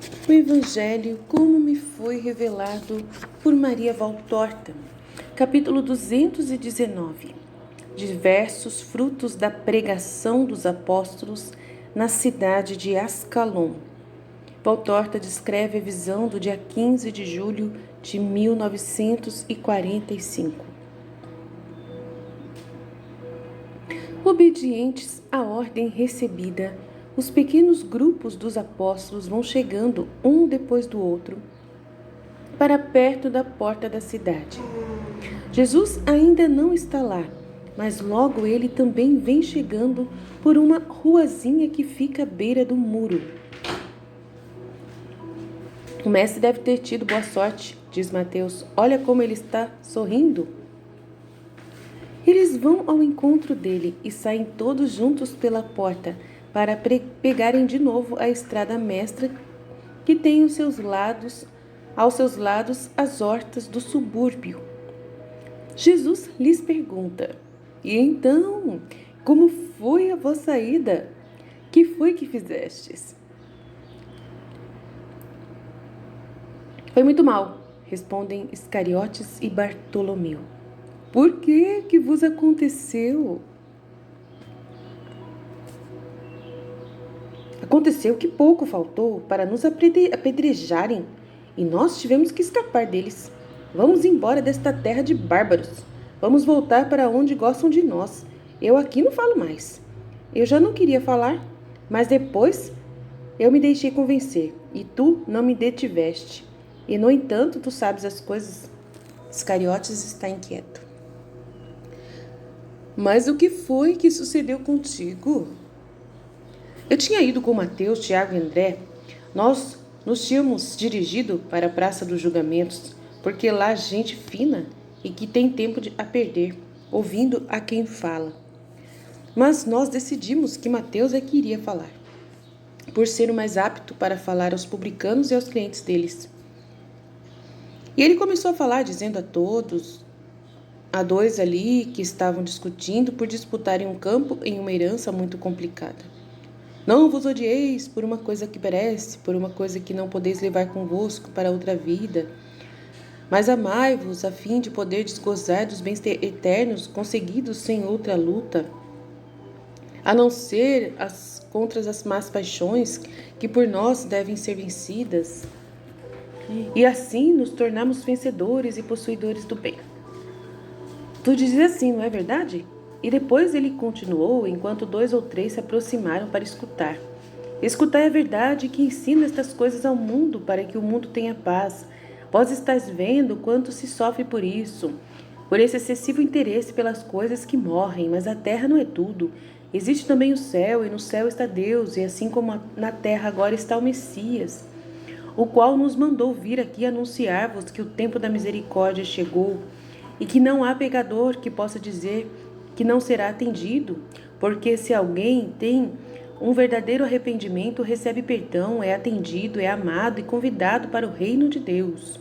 O Evangelho como me foi revelado por Maria Valtorta, capítulo 219. Diversos frutos da pregação dos apóstolos na cidade de Ascalon. Valtorta descreve a visão do dia 15 de julho de 1945. Obedientes à ordem recebida, os pequenos grupos dos apóstolos vão chegando um depois do outro para perto da porta da cidade. Jesus ainda não está lá, mas logo ele também vem chegando por uma ruazinha que fica à beira do muro. O mestre deve ter tido boa sorte, diz Mateus. Olha como ele está sorrindo. Eles vão ao encontro dele e saem todos juntos pela porta para pegarem de novo a estrada mestra que tem aos seus lados as hortas do subúrbio. Jesus lhes pergunta: "E então, como foi a vossa ida? Que foi que fizestes?" "Foi muito mal", respondem Iscariotes e Bartolomeu. "Por que vos aconteceu?" "Aconteceu que pouco faltou para nos apedrejarem, e nós tivemos que escapar deles. Vamos embora desta terra de bárbaros. Vamos voltar para onde gostam de nós. Eu aqui não falo mais." Eu já não queria falar, mas depois eu me deixei convencer, e tu não me detiveste. E, no entanto, tu sabes as coisas. Iscariotes está inquieto. "Mas o que foi que sucedeu contigo?" "Eu tinha ido com Mateus, Tiago e André. Nós nos tínhamos dirigido para a Praça dos Julgamentos, porque lá há gente fina e que tem tempo a perder, ouvindo a quem fala. Mas nós decidimos que Mateus é que iria falar, por ser o mais apto para falar aos publicanos e aos clientes deles. E ele começou a falar, dizendo a dois ali que estavam discutindo por disputarem um campo em uma herança muito complicada: "Não vos odieis por uma coisa que perece, por uma coisa que não podeis levar convosco para outra vida, mas amai-vos a fim de poder desgozar dos bens eternos conseguidos sem outra luta, a não ser contra as más paixões que por nós devem ser vencidas, e assim nos tornarmos vencedores e possuidores do bem." Tu dizes assim, não é verdade? E depois ele continuou, enquanto 2 ou 3 se aproximaram para escutar: "Escutai a verdade que ensina estas coisas ao mundo, para que o mundo tenha paz. Vós estáis vendo quanto se sofre por isso, por esse excessivo interesse pelas coisas que morrem, mas a terra não é tudo. Existe também o céu, e no céu está Deus, e assim como na terra agora está o Messias, o qual nos mandou vir aqui anunciar-vos que o tempo da misericórdia chegou, e que não há pecador que possa dizer que não será atendido, porque se alguém tem um verdadeiro arrependimento, recebe perdão, é atendido, é amado e convidado para o reino de Deus."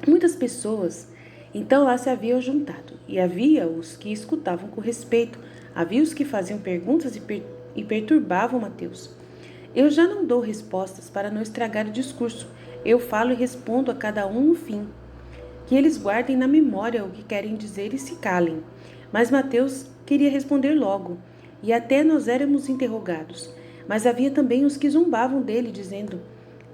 Muitas pessoas então lá se haviam juntado, e havia os que escutavam com respeito, havia os que faziam perguntas e perturbavam Mateus. Eu já não dou respostas para não estragar o discurso, eu falo e respondo a cada um no fim. Que eles guardem na memória o que querem dizer e se calem. Mas Mateus queria responder logo, e até nós éramos interrogados. Mas havia também os que zombavam dele, dizendo: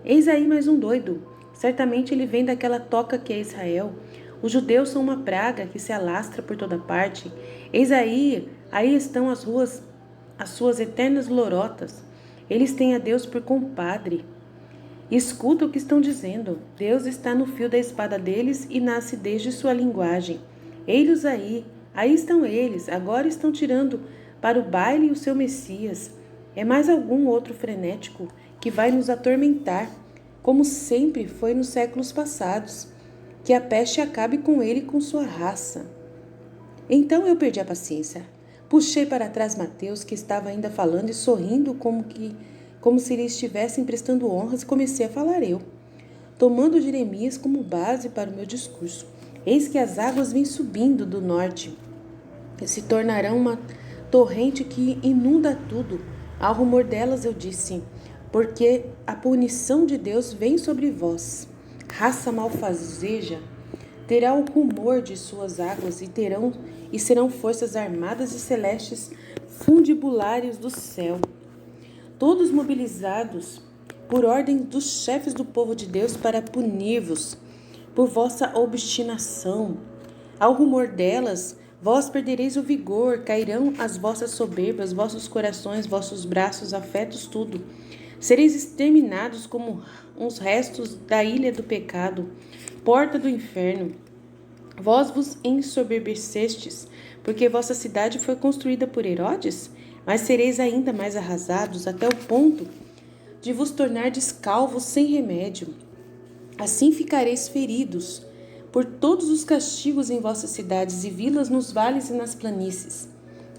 "Eis aí mais um doido. Certamente ele vem daquela toca que é Israel. Os judeus são uma praga que se alastra por toda parte. Eis aí estão as suas eternas lorotas. Eles têm a Deus por compadre. Escuta o que estão dizendo. Deus está no fio da espada deles e na acidez de sua linguagem. Eis-los aí estão eles, agora estão tirando para o baile o seu Messias. É mais algum outro frenético que vai nos atormentar, como sempre foi nos séculos passados. Que a peste acabe com ele e com sua raça." Então eu perdi a paciência. Puxei para trás Mateus, que estava ainda falando e sorrindo como se lhe estivessem prestando honras, e comecei a falar eu, tomando Jeremias como base para o meu discurso. "Eis que as águas vêm subindo do norte e se tornarão uma torrente que inunda tudo. Ao rumor delas eu disse: porque a punição de Deus vem sobre vós. Raça malfazeja terá o rumor de suas águas e serão forças armadas e celestes fundibulários do céu, todos mobilizados por ordem dos chefes do povo de Deus para punir-vos por vossa obstinação. Ao rumor delas, vós perdereis o vigor, cairão as vossas soberbas, vossos corações, vossos braços, afetos, tudo. Sereis exterminados como uns restos da ilha do pecado, porta do inferno. Vós vos ensoberbecestes, porque vossa cidade foi construída por Herodes, mas sereis ainda mais arrasados, até o ponto de vos tornardes calvos sem remédio. Assim ficareis feridos por todos os castigos em vossas cidades e vilas, nos vales e nas planícies.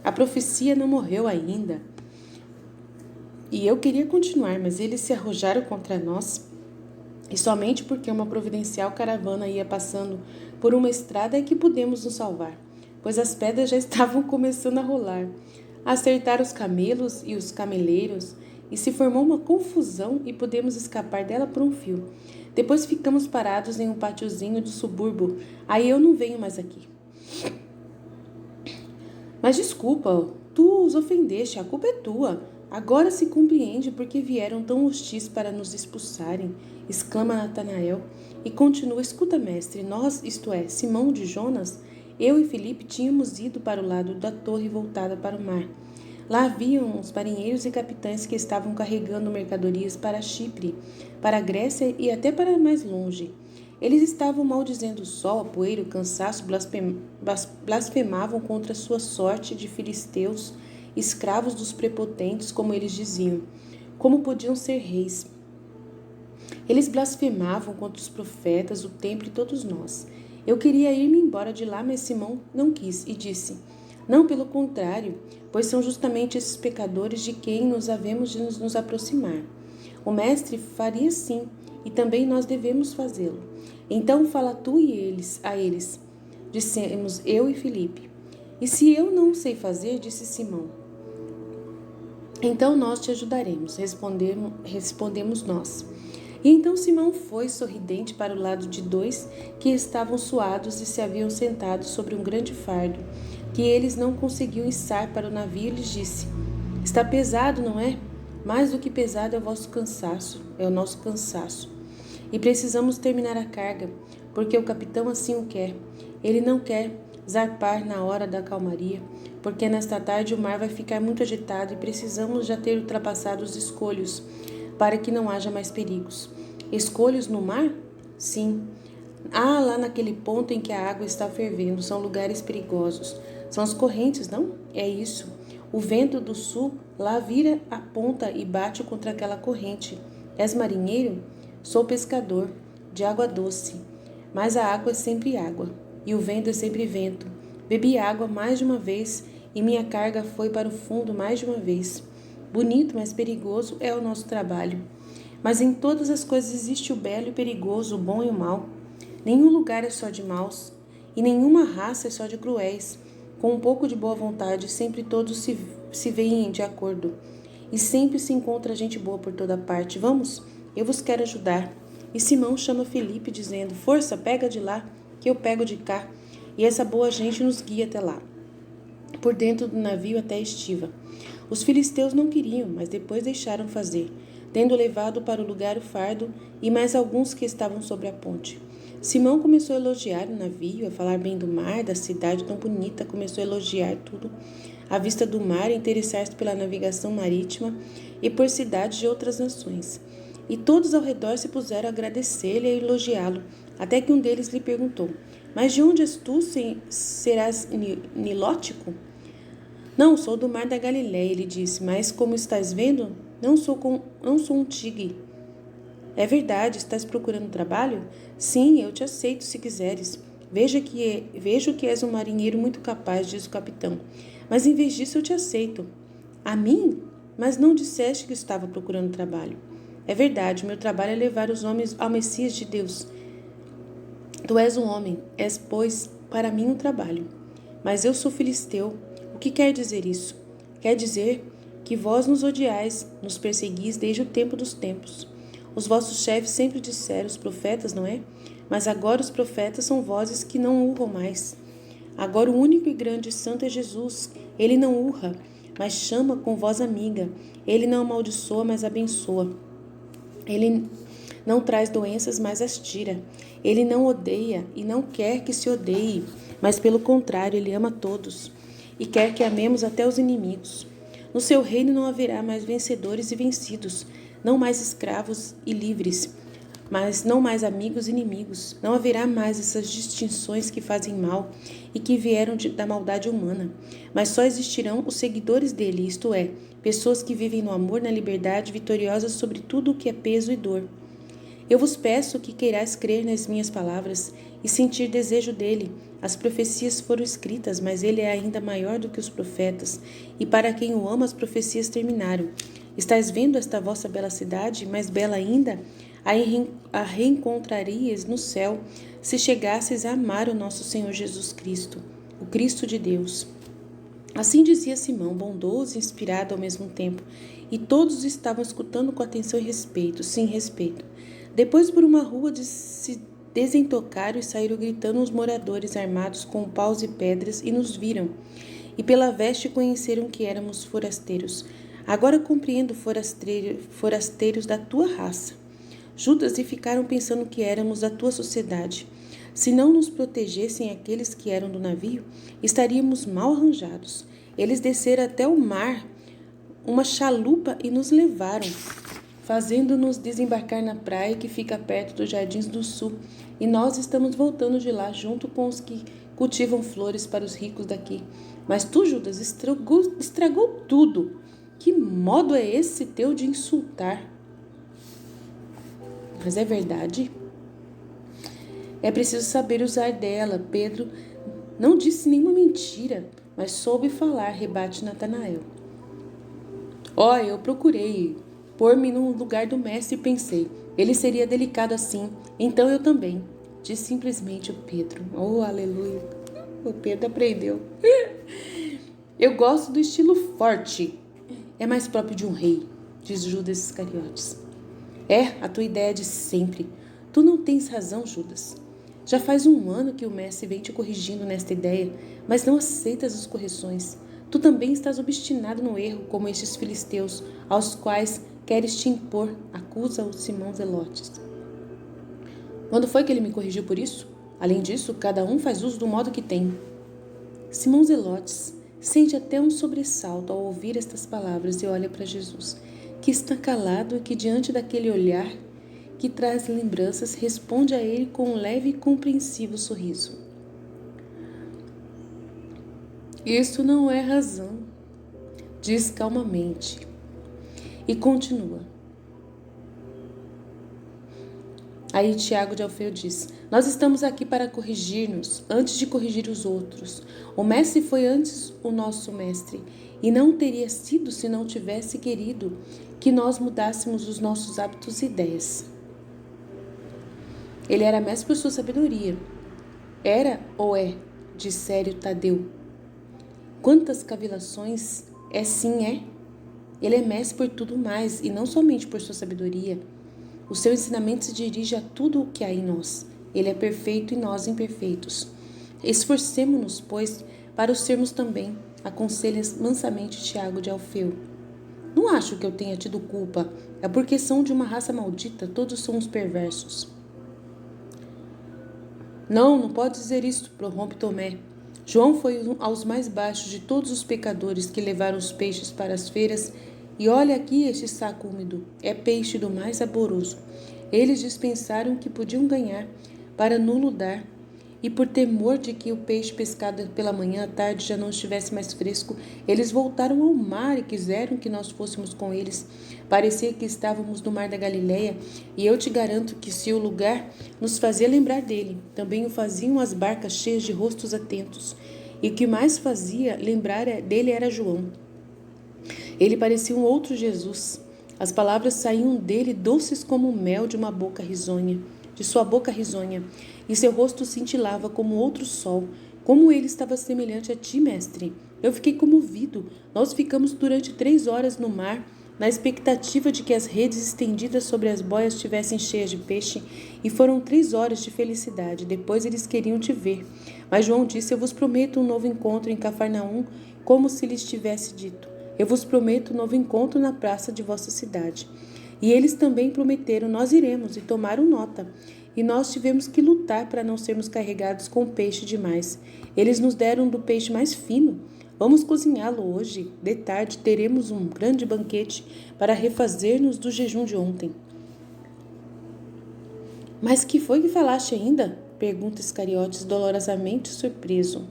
A profecia não morreu ainda. E eu queria continuar, mas eles se arrojaram contra nós. E somente porque uma providencial caravana ia passando por uma estrada é que pudemos nos salvar, pois as pedras já estavam começando a rolar, a acertar os camelos e os cameleiros, e se formou uma confusão e pudemos escapar dela por um fio. Depois ficamos parados em um pátiozinho do subúrbio. Aí eu não venho mais aqui. Mas desculpa, tu os ofendeste, a culpa é tua. Agora se compreende porque vieram tão hostis para nos expulsarem, exclama Natanael. E continua: escuta, mestre, nós, isto é, Simão de Jonas, eu e Filipe tínhamos ido para o lado da torre voltada para o mar. Lá haviam uns marinheiros e capitães que estavam carregando mercadorias para Chipre, para a Grécia e até para mais longe. Eles estavam maldizendo o sol, a poeira, o cansaço, blasfemavam contra a sua sorte de filisteus, escravos dos prepotentes, como eles diziam. Como podiam ser reis? Eles blasfemavam contra os profetas, o templo e todos nós. Eu queria ir-me embora de lá, mas Simão não quis e disse: não, pelo contrário, pois são justamente esses pecadores de quem nos havemos de nos aproximar. O mestre faria sim, e também nós devemos fazê-lo. Então fala tu e a eles, dissemos eu e Filipe. E se eu não sei fazer, disse Simão, então nós te ajudaremos, respondemos nós. E então Simão foi sorridente para o lado de dois que estavam suados e se haviam sentado sobre um grande fardo, que eles não conseguiam içar para o navio, e lhes disse: está pesado, não é? Mais do que pesado é o vosso cansaço, é o nosso cansaço. E precisamos terminar a carga, porque o capitão assim o quer. Ele não quer zarpar na hora da calmaria, porque nesta tarde o mar vai ficar muito agitado e precisamos já ter ultrapassado os escolhos, para que não haja mais perigos. Escolhos no mar? Sim. Lá naquele ponto em que a água está fervendo, são lugares perigosos. São as correntes, não? É isso. O vento do sul lá vira a ponta e bate contra aquela corrente. És marinheiro? Sou pescador, de água doce. Mas a água é sempre água, e o vento é sempre vento. Bebi água mais de uma vez, e minha carga foi para o fundo mais de uma vez. Bonito, mas perigoso é o nosso trabalho. Mas em todas as coisas existe o belo e o perigoso, o bom e o mal. Nenhum lugar é só de maus, e nenhuma raça é só de cruéis. Com um pouco de boa vontade, sempre todos se veem de acordo. E sempre se encontra gente boa por toda parte. Vamos, eu vos quero ajudar. E Simão chama Filipe, dizendo: força, pega de lá, que eu pego de cá. E essa boa gente nos guia até lá, por dentro do navio até a estiva. Os filisteus não queriam, mas depois deixaram fazer, tendo levado para o lugar o fardo e mais alguns que estavam sobre a ponte. Simão começou a elogiar o navio, a falar bem do mar, da cidade tão bonita, começou a elogiar tudo, a vista do mar, a interessar-se pela navegação marítima e por cidades de outras nações. E todos ao redor se puseram a agradecer-lhe e a elogiá-lo, até que um deles lhe perguntou: mas de onde és tu, serás nilótico? Não, sou do mar da Galiléia, ele disse, mas como estás vendo, não sou um tigre. É verdade, estás procurando trabalho? Sim, eu te aceito se quiseres. Vejo que és um marinheiro muito capaz, diz o capitão. Mas em vez disso eu te aceito. A mim? Mas não disseste que estava procurando trabalho. É verdade, meu trabalho é levar os homens ao Messias de Deus. Tu és um homem, és, pois, para mim um trabalho. Mas eu sou filisteu. O que quer dizer isso? Quer dizer que vós nos odiais, nos perseguis desde o tempo dos tempos. Os vossos chefes sempre disseram, os profetas, não é? Mas agora os profetas são vozes que não urram mais. Agora o único e grande santo é Jesus. Ele não urra, mas chama com voz amiga. Ele não amaldiçoa, mas abençoa. Ele não traz doenças, mas as tira. Ele não odeia e não quer que se odeie, mas pelo contrário, ele ama todos e quer que amemos até os inimigos. No seu reino não haverá mais vencedores e vencidos, não mais escravos e livres, mas não mais amigos e inimigos. Não haverá mais essas distinções que fazem mal e que vieram da maldade humana, mas só existirão os seguidores dele, isto é, pessoas que vivem no amor, na liberdade, vitoriosas sobre tudo o que é peso e dor. Eu vos peço que queirais crer nas minhas palavras e sentir desejo dele. As profecias foram escritas, mas ele é ainda maior do que os profetas, e para quem o ama as profecias terminaram. Estais vendo esta vossa bela cidade, mais bela ainda? A reencontraríeis no céu, se chegasseis a amar o nosso Senhor Jesus Cristo, o Cristo de Deus. Assim dizia Simão, bondoso e inspirado ao mesmo tempo, e todos estavam escutando com atenção e respeito, sim, respeito. Depois, por uma rua, se desentocaram e saíram gritando os moradores armados com paus e pedras e nos viram. E pela veste conheceram que éramos forasteiros. Agora compreendo, forasteiros da tua raça, Judas, e ficaram pensando que éramos da tua sociedade. Se não nos protegessem aqueles que eram do navio, estaríamos mal arranjados. Eles desceram até o mar, uma chalupa, e nos levaram, fazendo-nos desembarcar na praia que fica perto dos Jardins do Sul, e nós estamos voltando de lá junto com os que cultivam flores para os ricos daqui. Mas tu, Judas, estragou tudo. Que modo é esse teu de insultar? Mas é verdade? É preciso saber usar dela. Pedro não disse nenhuma mentira, mas soube falar, rebate Natanael. Eu procurei pôr-me no lugar do mestre e pensei, ele seria delicado assim, então eu também, disse simplesmente o Pedro. Oh, aleluia! O Pedro aprendeu. Eu gosto do estilo forte. É mais próprio de um rei, diz Judas Iscariotes. A tua ideia é de sempre. Tu não tens razão, Judas. Já faz 1 ano que o mestre vem te corrigindo nesta ideia, mas não aceitas as correções. Tu também estás obstinado no erro, como estes filisteus, aos quais queres te impor, acusa o Simão Zelotes. Quando foi que ele me corrigiu por isso? Além disso, cada um faz uso do modo que tem. Simão Zelotes sente até um sobressalto ao ouvir estas palavras e olha para Jesus, que está calado e que diante daquele olhar que traz lembranças, responde a ele com um leve e compreensivo sorriso. Isso não é razão, diz calmamente, e continua. Aí Tiago de Alfeu diz, nós estamos aqui para corrigir-nos, antes de corrigir os outros. O mestre foi antes o nosso mestre, e não teria sido se não tivesse querido que nós mudássemos os nossos hábitos e ideias. Ele era mestre por sua sabedoria. Era ou é, de sério Tadeu. Quantas cavilações, sim, é. Ele é mestre por tudo mais, e não somente por sua sabedoria. O seu ensinamento se dirige a tudo o que há em nós. Ele é perfeito e nós imperfeitos. Esforcemo-nos, pois, para o sermos também, aconselha mansamente Tiago de Alfeu. Não acho que eu tenha tido culpa, é porque são de uma raça maldita, todos somos perversos. Não pode dizer isto, prorrompe Tomé. João foi aos mais baixos de todos os pecadores que levaram os peixes para as feiras, e olha aqui este saco úmido, é peixe do mais saboroso. Eles dispensaram o que podiam ganhar para nulo dar, e por temor de que o peixe pescado pela manhã à tarde já não estivesse mais fresco, eles voltaram ao mar e quiseram que nós fôssemos com eles. Parecia que estávamos no mar da Galileia, e eu te garanto que se o lugar nos fazia lembrar dele, também o faziam as barcas cheias de rostos atentos. E o que mais fazia lembrar dele era João. Ele parecia um outro Jesus. As palavras saíam dele doces como o mel de sua boca risonha, e seu rosto cintilava como outro sol. Como ele estava semelhante a ti, mestre. Eu fiquei comovido. Nós ficamos durante 3 horas no mar, na expectativa de que as redes estendidas sobre as boias estivessem cheias de peixe, e foram 3 horas de felicidade. Depois eles queriam te ver. Mas João disse: eu vos prometo um novo encontro em Cafarnaum, como se lhes tivesse dito. Eu vos prometo um novo encontro na praça de vossa cidade. E eles também prometeram: nós iremos, e tomaram nota. E nós tivemos que lutar para não sermos carregados com peixe demais. Eles nos deram do peixe mais fino. Vamos cozinhá-lo hoje. De tarde teremos um grande banquete para refazer-nos do jejum de ontem. Mas que foi que falaste ainda? Pergunta Iscariotes, dolorosamente surpreso.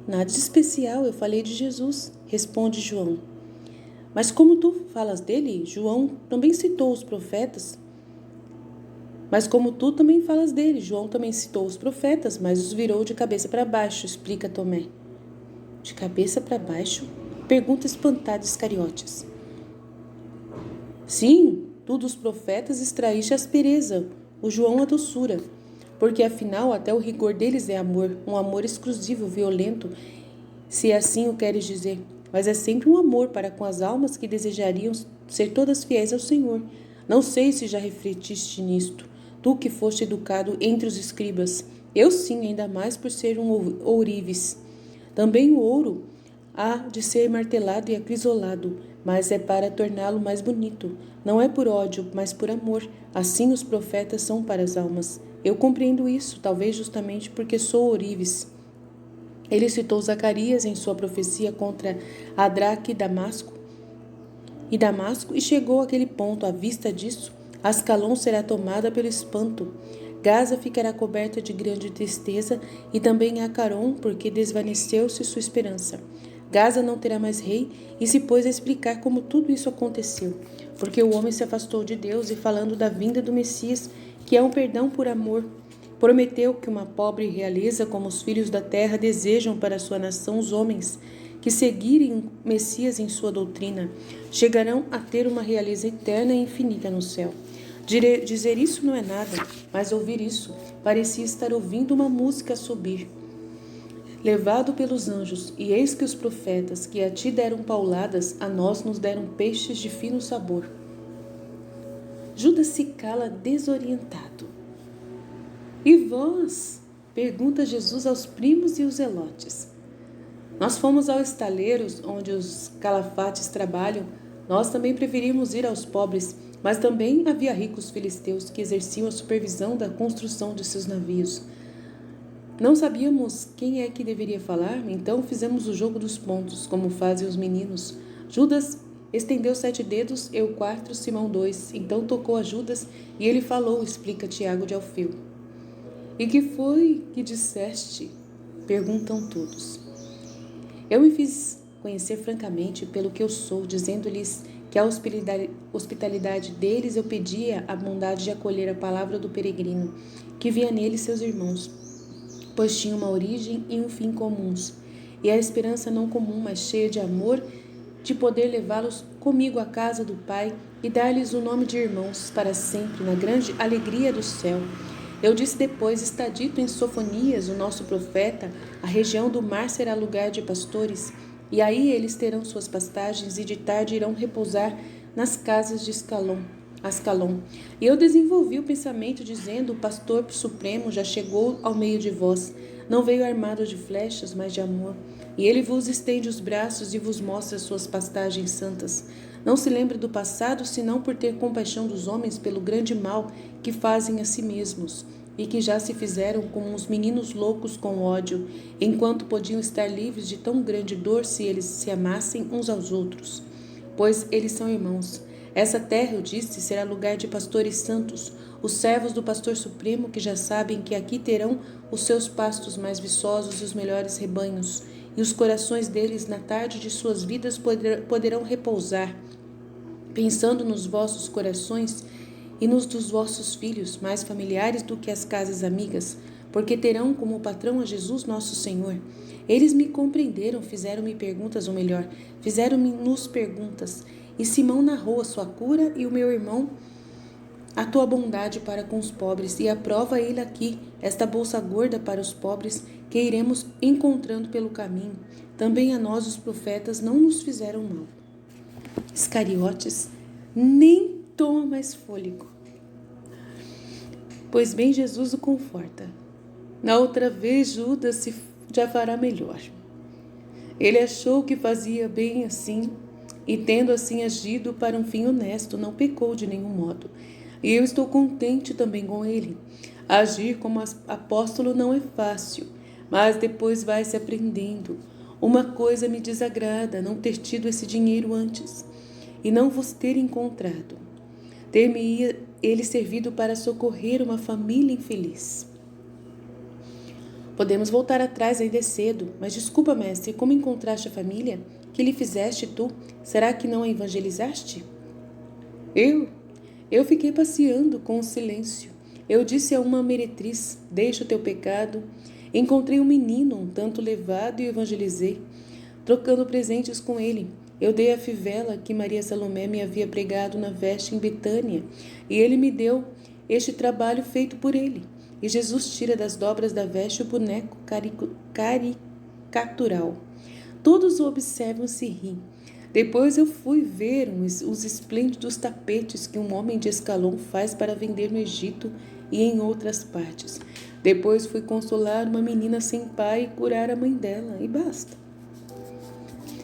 Nada de especial, eu falei de Jesus, responde João. Mas como tu falas dele, João também citou os profetas. Mas como tu também falas dele, João também citou os profetas, mas os virou de cabeça para baixo, explica Tomé. De cabeça para baixo? Pergunta espantado Iscariotes. Sim, tu dos profetas extraíste a aspereza, o João a doçura, porque afinal até o rigor deles é amor, um amor exclusivo, violento, se assim o queres dizer, mas é sempre um amor para com as almas que desejariam ser todas fiéis ao Senhor. Não sei se já refletiste nisto, tu que foste educado entre os escribas. Eu sim, ainda mais por ser um ourives. Também o ouro há de ser martelado e acrisolado, mas é para torná-lo mais bonito. Não é por ódio, mas por amor. Assim os profetas são para as almas. Eu compreendo isso, talvez justamente porque sou ourives. Ele citou Zacarias em sua profecia contra Adraque e Damasco e chegou àquele ponto. À vista disso, Ascalon será tomada pelo espanto. Gaza ficará coberta de grande tristeza e também Acaron, porque desvaneceu-se sua esperança. Gaza não terá mais rei e se pôs a explicar como tudo isso aconteceu, porque o homem se afastou de Deus e falando da vinda do Messias, que é um perdão por amor, prometeu que uma pobre realeza como os filhos da terra desejam para sua nação os homens que seguirem o Messias em sua doutrina, chegarão a ter uma realeza eterna e infinita no céu. Dizer isso não é nada, mas ouvir isso parecia estar ouvindo uma música subir. Levado pelos anjos, e eis que os profetas que a ti deram pauladas, a nós nos deram peixes de fino sabor. Judas se cala desorientado. E vós? Pergunta Jesus aos primos e os zelotes. Nós fomos aos estaleiros onde os calafates trabalham. Nós também preferimos ir aos pobres, mas também havia ricos filisteus que exerciam a supervisão da construção de seus navios. Não sabíamos quem é que deveria falar, então fizemos o jogo dos pontos, como fazem os meninos. Judas estendeu 7 dedos, eu 4, Simão 2. Então tocou a Judas e ele falou, explica Tiago de Alfeu. E que foi que disseste? Perguntam todos. Eu me fiz conhecer francamente pelo que eu sou, dizendo-lhes que a hospitalidade deles eu pedia a bondade de acolher a palavra do peregrino, que via neles seus irmãos, pois tinha uma origem e um fim comuns, e a esperança não comum, mas cheia de amor, de poder levá-los comigo à casa do Pai e dar-lhes o nome de irmãos para sempre, na grande alegria do céu. Eu disse depois, está dito em Sofonias, o nosso profeta, a região do mar será lugar de pastores, e aí eles terão suas pastagens e de tarde irão repousar nas casas de Ascalon. E eu desenvolvi o pensamento dizendo, o pastor supremo já chegou ao meio de vós, não veio armado de flechas, mas de amor. E ele vos estende os braços e vos mostra suas pastagens santas. Não se lembre do passado, senão por ter compaixão dos homens pelo grande mal que fazem a si mesmos, e que já se fizeram como uns meninos loucos com ódio, enquanto podiam estar livres de tão grande dor se eles se amassem uns aos outros. Pois eles são irmãos. Essa terra, eu disse, será lugar de pastores santos, os servos do pastor supremo que já sabem que aqui terão os seus pastos mais viçosos e os melhores rebanhos, e os corações deles na tarde de suas vidas poderão repousar, pensando nos vossos corações e nos dos vossos filhos, mais familiares do que as casas amigas, porque terão como patrão a Jesus nosso Senhor. Eles me compreenderam, fizeram-me perguntas, ou melhor, fizeram-nos perguntas, e Simão narrou a sua cura e o meu irmão a tua bondade para com os pobres, e aprova ele aqui esta bolsa gorda para os pobres que iremos encontrando pelo caminho, também a nós os profetas não nos fizeram mal. Iscariotes nem toma mais fôlego, pois bem Jesus o conforta. Na outra vez Judas já fará melhor. Ele achou que fazia bem assim, e tendo assim agido para um fim honesto, não pecou de nenhum modo. E eu estou contente também com ele. Agir como apóstolo não é fácil, mas depois vai se aprendendo. Uma coisa me desagrada, não ter tido esse dinheiro antes, e não vos ter encontrado. Ter-me-ia ele servido para socorrer uma família infeliz. Podemos voltar atrás, ainda é cedo, mas desculpa, mestre, como encontraste a família? Que lhe fizeste tu? Será que não a evangelizaste? Eu fiquei passeando com o silêncio. Eu disse a uma meretriz, deixa o teu pecado. Encontrei um menino um tanto levado e o evangelizei, trocando presentes com ele. Eu dei a fivela que Maria Salomé me havia pregado na veste em Betânia, e ele me deu este trabalho feito por ele. E Jesus tira das dobras da veste o boneco caricatural. Todos o observam e se riem. Depois eu fui ver os esplêndidos tapetes que um homem de Escalon faz para vender no Egito e em outras partes. Depois fui consolar uma menina sem pai e curar a mãe dela, e basta.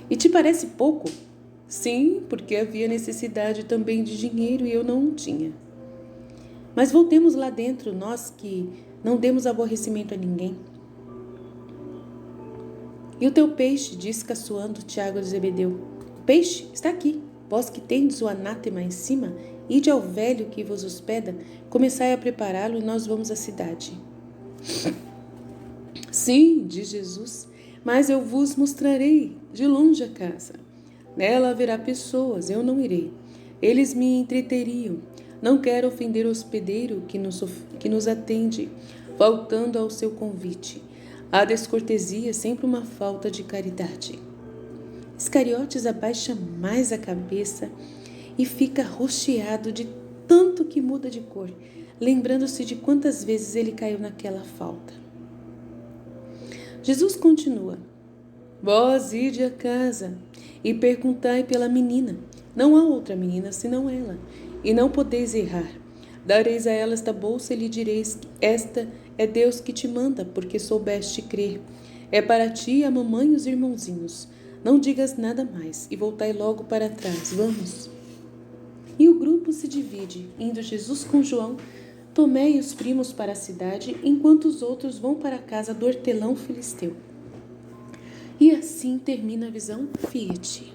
E te parece pouco? Sim, porque havia necessidade também de dinheiro e eu não tinha. Mas voltemos lá dentro, nós que não demos aborrecimento a ninguém. E o teu peixe, disse caçoando Tiago de Zebedeu. O peixe está aqui. Vós que tendes o anátema em cima, ide ao velho que vos hospeda, começai a prepará-lo e nós vamos à cidade. Sim, diz Jesus, mas eu vos mostrarei de longe a casa. Nela haverá pessoas, eu não irei. Eles me entreteriam. Não quero ofender o hospedeiro que nos atende, faltando ao seu convite. A descortesia é sempre uma falta de caridade. Iscariotes abaixa mais a cabeça e fica rocheado de tanto que muda de cor, lembrando-se de quantas vezes ele caiu naquela falta. Jesus continua: vós ide a casa e perguntai pela menina. Não há outra menina senão ela, e não podeis errar. Dareis a ela esta bolsa e lhe direis: esta é Deus que te manda, porque soubeste crer. É para ti a mamãe e os irmãozinhos. Não digas nada mais, e voltai logo para trás. Vamos. E o grupo se divide, indo Jesus com João, Tomé e os primos para a cidade, enquanto os outros vão para a casa do hortelão filisteu. E assim termina a visão Fiat.